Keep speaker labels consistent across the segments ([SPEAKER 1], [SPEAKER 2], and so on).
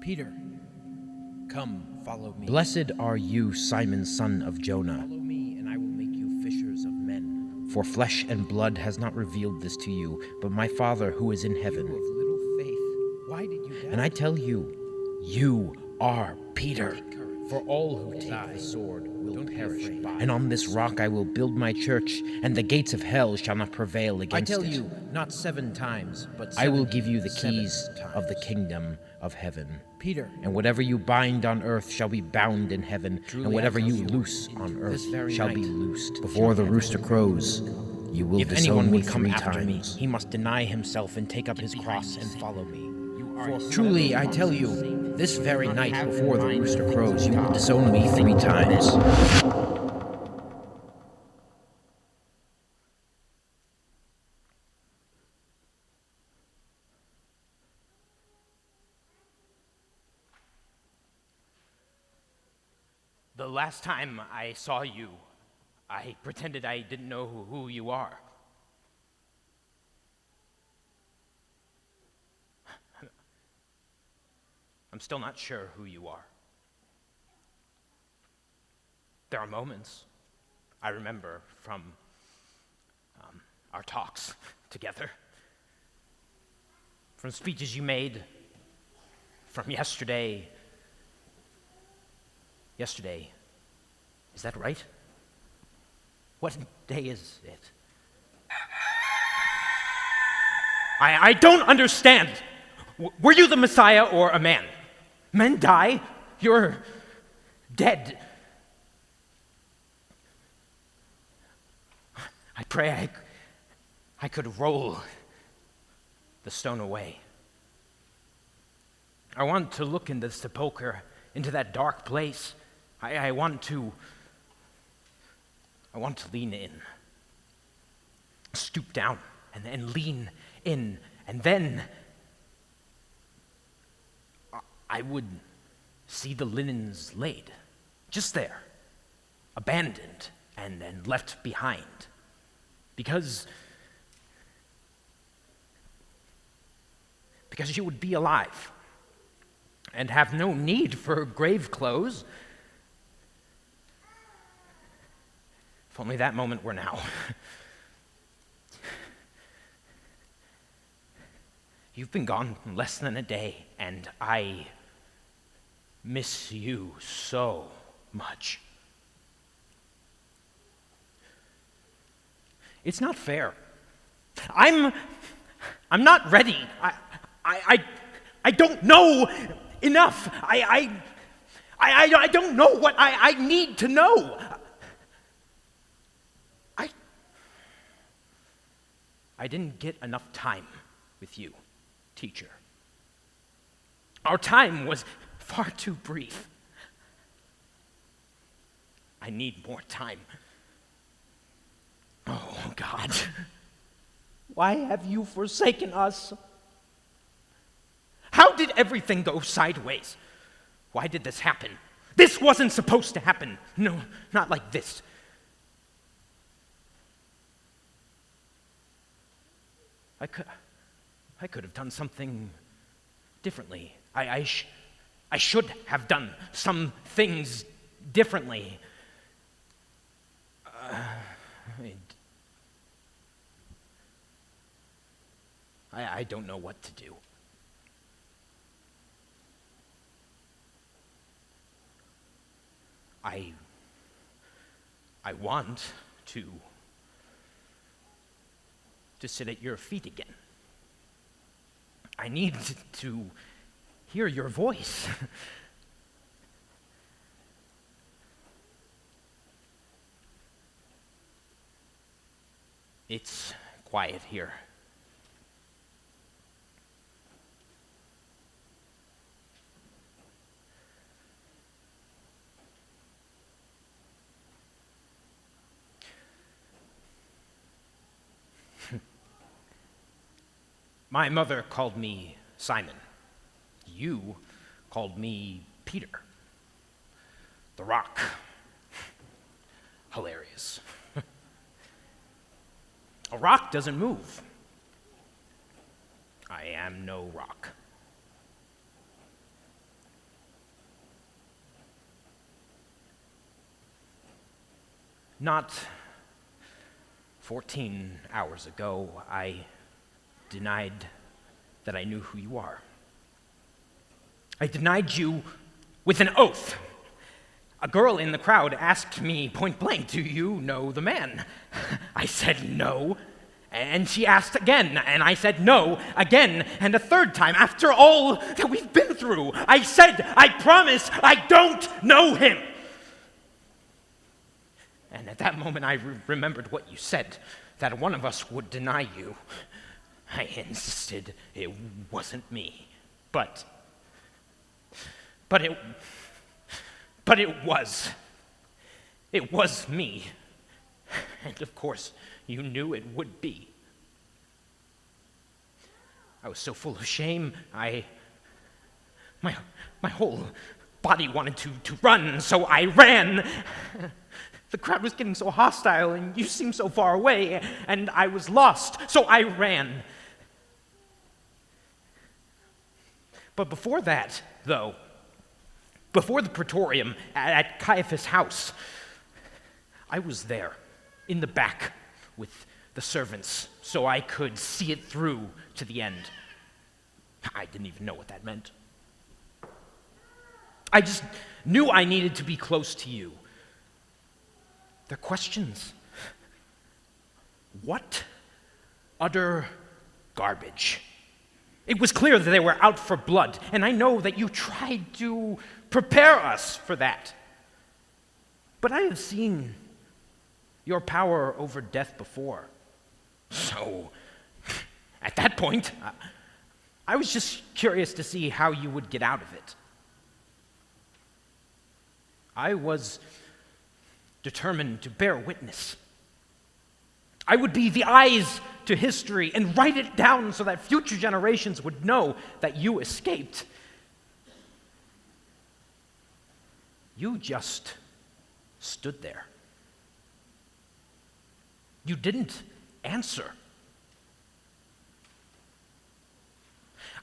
[SPEAKER 1] Peter, come, follow me.
[SPEAKER 2] Blessed are you, Simon, son of Jonah,
[SPEAKER 1] Follow me, and I will make you fishers of men.
[SPEAKER 2] for flesh and blood has not revealed this to you, but my Father who is in
[SPEAKER 1] You
[SPEAKER 2] heaven.
[SPEAKER 1] of little faith, why did you doubt?
[SPEAKER 2] And I tell you, you are Peter.
[SPEAKER 1] Take courage.
[SPEAKER 2] For all who take
[SPEAKER 1] Die.
[SPEAKER 2] the sword will
[SPEAKER 1] Don't be
[SPEAKER 2] perish.
[SPEAKER 1] afraid.
[SPEAKER 2] And on this rock I will build my church, and the gates of hell shall not prevail
[SPEAKER 1] I
[SPEAKER 2] against
[SPEAKER 1] tell
[SPEAKER 2] it.
[SPEAKER 1] you, not 7 times, but
[SPEAKER 2] I will give you the
[SPEAKER 1] 77
[SPEAKER 2] keys of the
[SPEAKER 1] times.
[SPEAKER 2] kingdom of heaven.
[SPEAKER 1] Peter,
[SPEAKER 2] And whatever you bind on earth shall be bound in heaven,
[SPEAKER 1] Truly,
[SPEAKER 2] and whatever
[SPEAKER 1] I tell
[SPEAKER 2] you
[SPEAKER 1] you,
[SPEAKER 2] loose on earth
[SPEAKER 1] this very
[SPEAKER 2] shall be
[SPEAKER 1] night
[SPEAKER 2] loosed. Before the rooster crows, you will
[SPEAKER 1] if
[SPEAKER 2] disown
[SPEAKER 1] anyone
[SPEAKER 2] me
[SPEAKER 1] would come
[SPEAKER 2] 3
[SPEAKER 1] after me,
[SPEAKER 2] times. He must deny himself and take up his cross and follow me.
[SPEAKER 1] truly I tell you, this very night before the rooster crows, you will disown me 3 times.
[SPEAKER 3] The last time I saw you, I pretended I didn't know who you are. I'm still not sure who you are. There are moments I remember from our talks together, from speeches you made, from yesterday. Yesterday, is that right? What day is it? I don't understand. Were you the Messiah or a man? Men die. You're dead. I pray I could roll the stone away. I want to look in the sepulcher, into that dark place. I want to lean in, stoop down, and lean in, and then I would see the linens laid, just there, abandoned and left behind, because you would be alive and have no need for grave clothes. If only that moment were now. You've been gone less than a day, and I miss you so much. It's not fair. I'm not ready. I don't know enough. I don't know what I need to know. I didn't get enough time with you, teacher. Our time was far too brief. I need more time. Oh, God. Why have you forsaken us? How did everything go sideways? Why did this happen? This wasn't supposed to happen. No, not like this. I could have done something differently. I should have done some things differently. I don't know what to do. I want to sit at your feet again. I need to hear your voice. It's quiet here. My mother called me Simon. You called me Peter. The Rock. Hilarious. A rock doesn't move. I am no rock. Not 14 hours ago, I denied that I knew who you are. I denied you with an oath. A girl in the crowd asked me point blank, "Do you know the man?" I said no. And she asked again, and I said no, again, and a third time. After all that we've been through, I said, "I promise I don't know him." And at that moment, I remembered what you said, that one of us would deny you. I insisted it wasn't me, but it was. It was me. And of course, you knew it would be. I was so full of shame, my whole body wanted to run, so I ran. The crowd was getting so hostile, and you seemed so far away, and I was lost, so I ran. But before that, though, before the praetorium at Caiaphas' house, I was there, in the back, with the servants, so I could see it through to the end. I didn't even know what that meant. I just knew I needed to be close to you. They're questions. What utter garbage. It was clear that they were out for blood, and I know that you tried to prepare us for that. But I have seen your power over death before. So, at that point, I was just curious to see how you would get out of it. I was determined to bear witness. I would be the eyes to history and write it down so that future generations would know that you escaped. You just stood there. You didn't answer.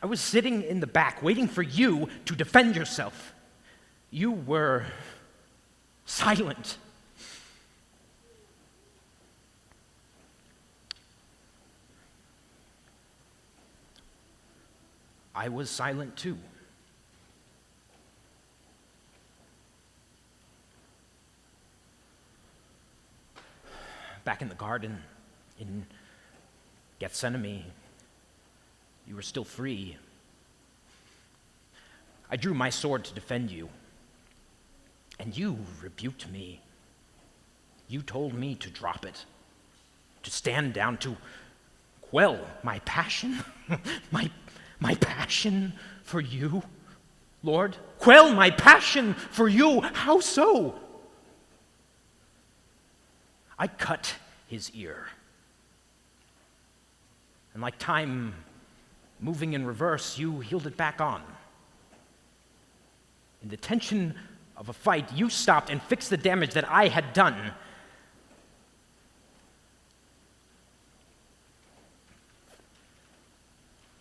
[SPEAKER 3] I was sitting in the back waiting for you to defend yourself. You were silent. I was silent too. Back in the garden, in Gethsemane, you were still free. I drew my sword to defend you, and you rebuked me. You told me to drop it, to stand down, to quell my passion, my passion for you, Lord. Quell my passion for you. How so? I cut his ear. And like time moving in reverse, you healed it back on. In the tension of a fight, you stopped and fixed the damage that I had done.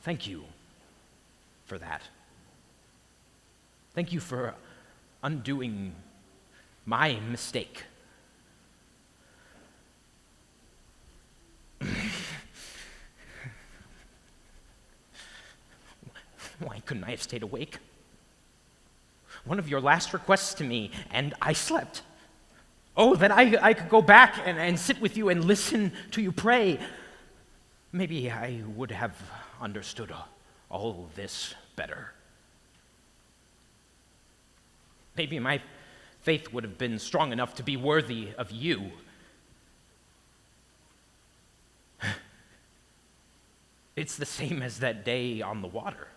[SPEAKER 3] Thank you for that. Thank you for undoing my mistake. Why couldn't I have stayed awake? One of your last requests to me, and I slept. Oh, that I could go back and sit with you and listen to you pray. Maybe I would have understood all this better. Maybe my faith would have been strong enough to be worthy of you. It's the same as that day on the water.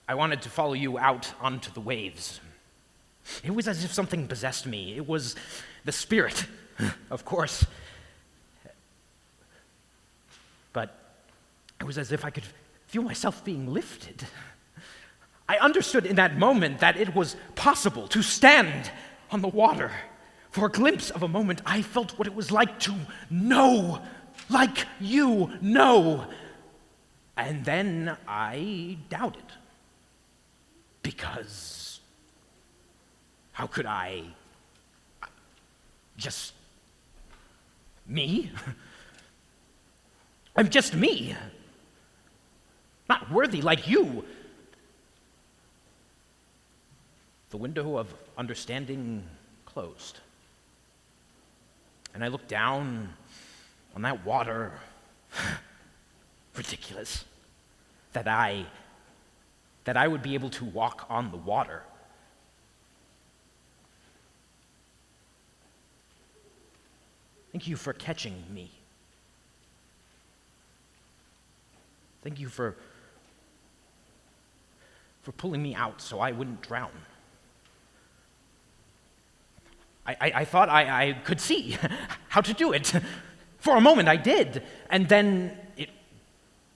[SPEAKER 3] I wanted to follow you out onto the waves. It was as if something possessed me. It was the Spirit, of course. But it was as if I could feel myself being lifted. I understood in that moment that it was possible to stand on the water. For a glimpse of a moment, I felt what it was like to know, like you know. And then I doubted, because How could I? Just me? I'm just me. Not worthy like you. The window of understanding closed. And I looked down on that water. Ridiculous. That I would be able to walk on the water. Thank you for catching me. Thank you for pulling me out so I wouldn't drown. I thought I could see how to do it. For a moment I did, and then it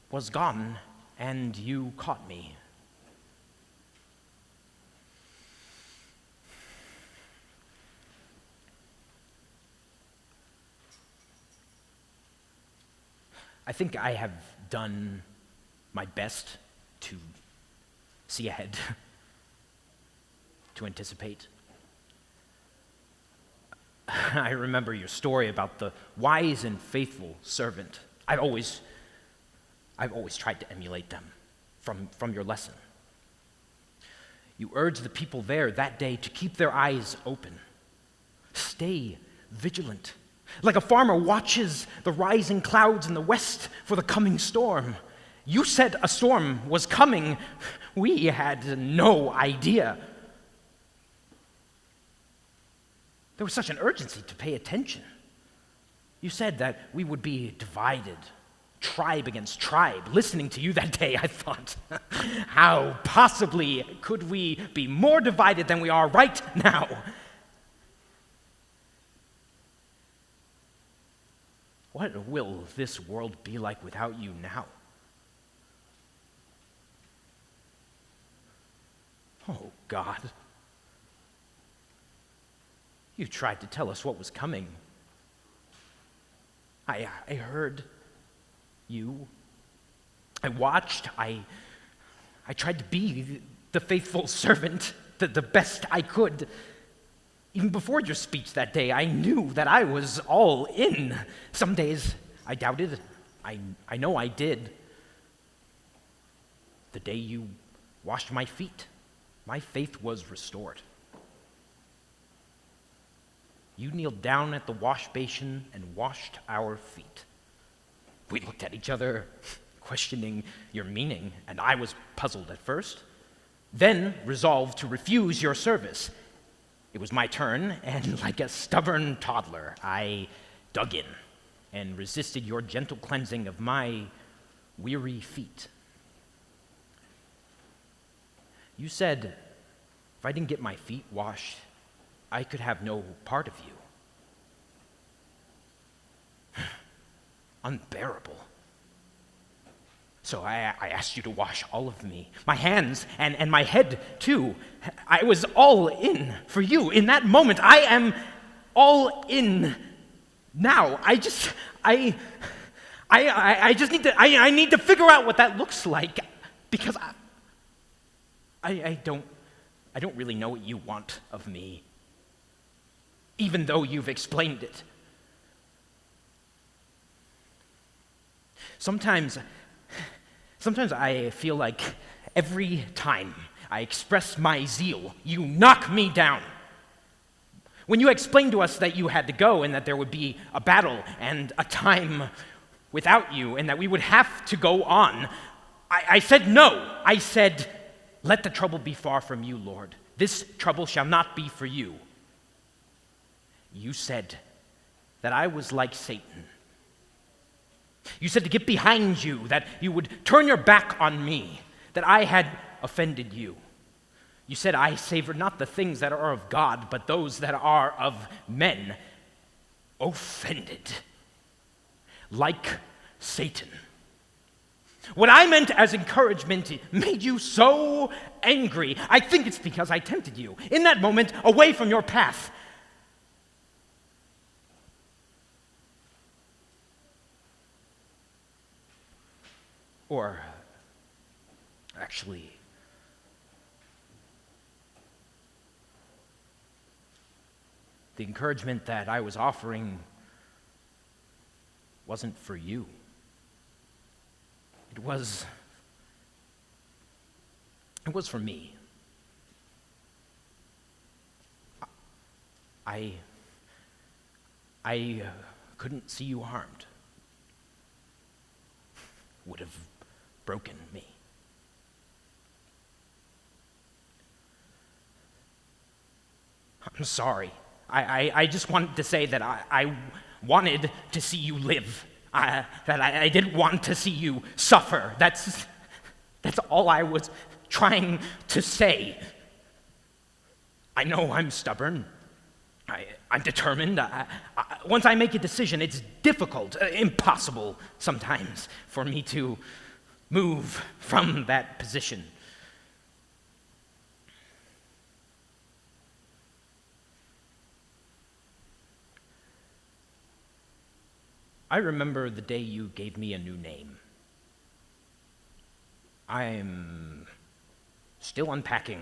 [SPEAKER 3] was gone, and you caught me. I think I have done my best to see ahead, to anticipate. I remember your story about the wise and faithful servant. I've always tried to emulate them from your lesson. You urged the people there that day to keep their eyes open. Stay vigilant. Like a farmer watches the rising clouds in the west for the coming storm. You said a storm was coming. We had no idea. There was such an urgency to pay attention. You said that we would be divided, tribe against tribe. Listening to you that day, I thought, how possibly could we be more divided than we are right now? What will this world be like without you now? Oh, God. You tried to tell us what was coming. I heard you. I watched. I tried to be the faithful servant, the best I could. Even before your speech that day, I knew that I was all in. Some days I doubted. I know I did. The day you washed my feet, my faith was restored. You kneeled down at the wash basin and washed our feet. We looked at each other, questioning your meaning, and I was puzzled at first, then resolved to refuse your service. It was my turn, and like a stubborn toddler, I dug in and resisted your gentle cleansing of my weary feet. You said, if I didn't get my feet washed, I could have no part of you. Unbearable. So I asked you to wash all of me, my hands and my head too. I was all in for you in that moment. I am all in now. I just need to figure out what that looks like, because I don't really know what you want of me, even though you've explained it. Sometimes I feel like every time I express my zeal, you knock me down. When you explained to us that you had to go and that there would be a battle and a time without you and that we would have to go on, I said no. I said, let the trouble be far from you, Lord. This trouble shall not be for you. You said that I was like Satan. You said to get behind you, that you would turn your back on me, that I had offended you. You said I savor not the things that are of God, but those that are of men. Offended. Like Satan. What I meant as encouragement made you so angry. I think it's because I tempted you, in that moment, away from your path. Or, actually, the encouragement that I was offering wasn't for you. It was for me. I couldn't see you harmed. Would have broken me. I'm sorry. I just wanted to say that I wanted to see you live. That I didn't want to see you suffer. That's all I was trying to say. I know I'm stubborn. I'm determined. Once I make a decision, it's difficult, impossible sometimes for me to move from that position. I remember the day you gave me a new name. I'm still unpacking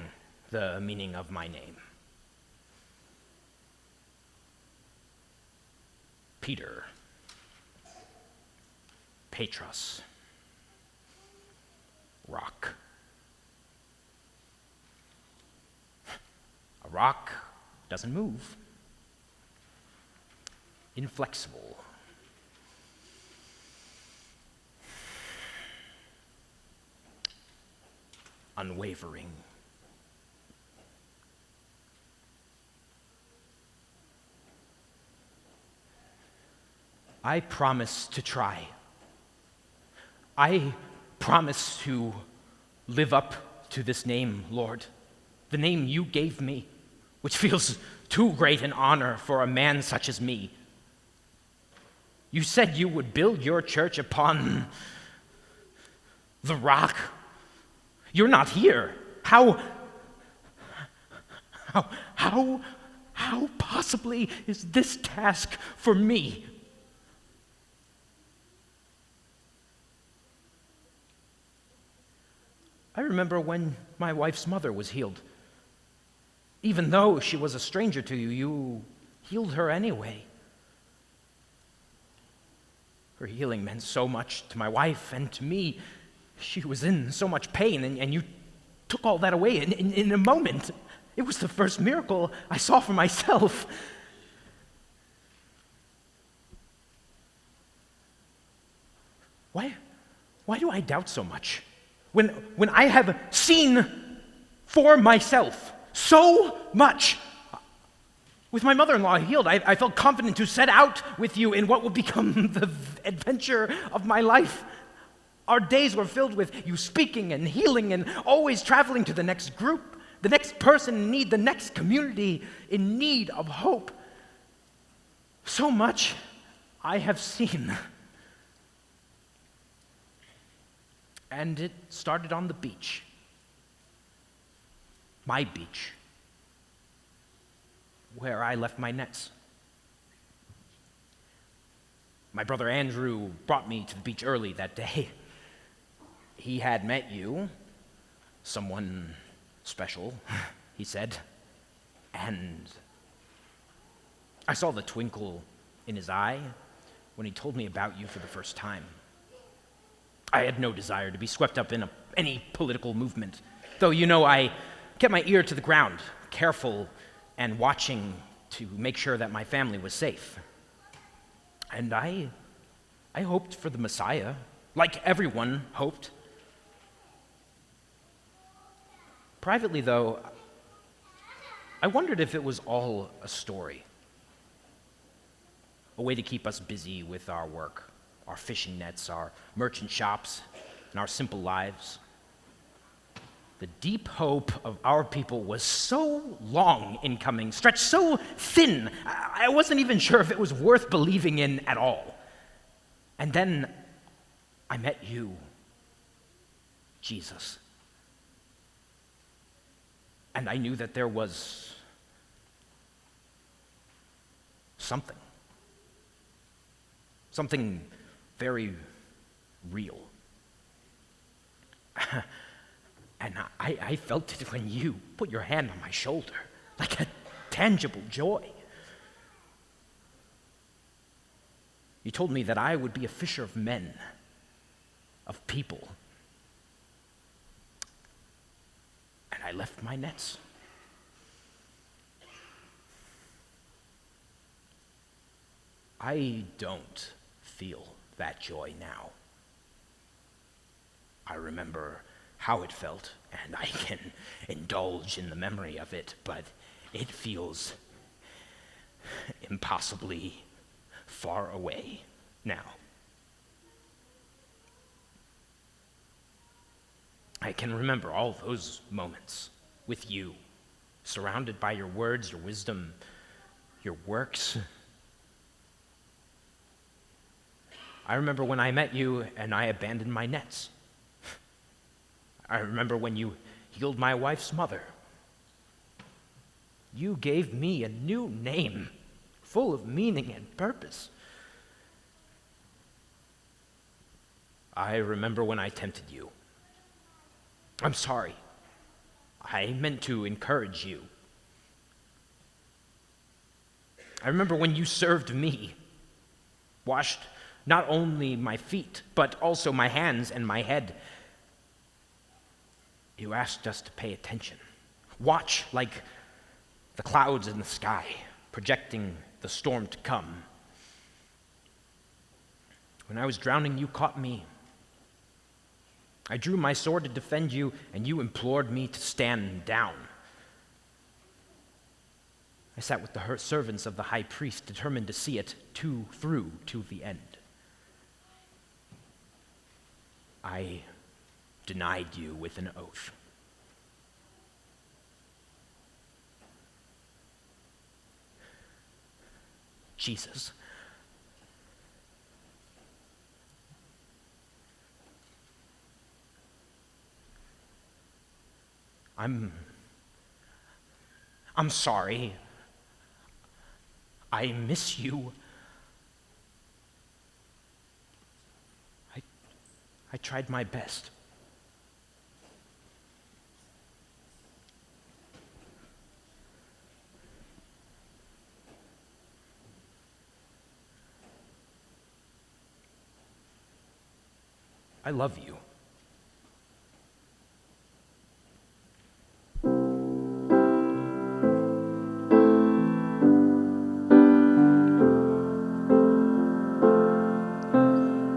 [SPEAKER 3] the meaning of my name. Peter, Petros, rock. A rock doesn't move. Inflexible. Unwavering. I promise to try. I promise to live up to this name, Lord, the name you gave me, which feels too great an honor for a man such as me. You said you would build your church upon the rock. You're not here. How possibly is this task for me? I remember when my wife's mother was healed. Even though she was a stranger to you, you healed her anyway. Her healing meant so much to my wife and to me. She was in so much pain, and you took all that away in a moment. It was the first miracle I saw for myself. Why do I doubt so much? When I have seen for myself so much. With my mother-in-law healed, I felt confident to set out with you in what will become the adventure of my life. Our days were filled with you speaking and healing and always traveling to the next group, the next person in need, the next community in need of hope. So much I have seen. And it started on the beach. My beach. Where I left my nets. My brother Andrew brought me to the beach early that day. He had met you, someone special, he said, and I saw the twinkle in his eye when he told me about you for the first time. I had no desire to be swept up in any political movement, though, I kept my ear to the ground, careful and watching to make sure that my family was safe. And I hoped for the Messiah, like everyone hoped. Privately, though, I wondered if it was all a story, a way to keep us busy with our work, our fishing nets, our merchant shops, and our simple lives. The deep hope of our people was so long in coming, stretched so thin, I wasn't even sure if it was worth believing in at all. And then I met you, Jesus. And I knew that there was something very real. And I felt it when you put your hand on my shoulder, like a tangible joy. You told me that I would be a fisher of men, of people. And I left my nets. I don't feel that joy now. I remember how it felt, and I can indulge in the memory of it, but it feels impossibly far away now. I can remember all those moments with you, surrounded by your words, your wisdom, your works. I remember when I met you and I abandoned my nets. I remember when you healed my wife's mother. You gave me a new name, full of meaning and purpose. I remember when I tempted you. I'm sorry. I meant to encourage you. I remember when you served me, washed not only my feet, but also my hands and my head. You asked us to pay attention. Watch like the clouds in the sky, projecting the storm to come. When I was drowning, you caught me. I drew my sword to defend you, and you implored me to stand down. I sat with the servants of the high priest, determined to see it through to the end. I denied you with an oath. Jesus. I'm sorry. I miss you. I tried my best. I love you.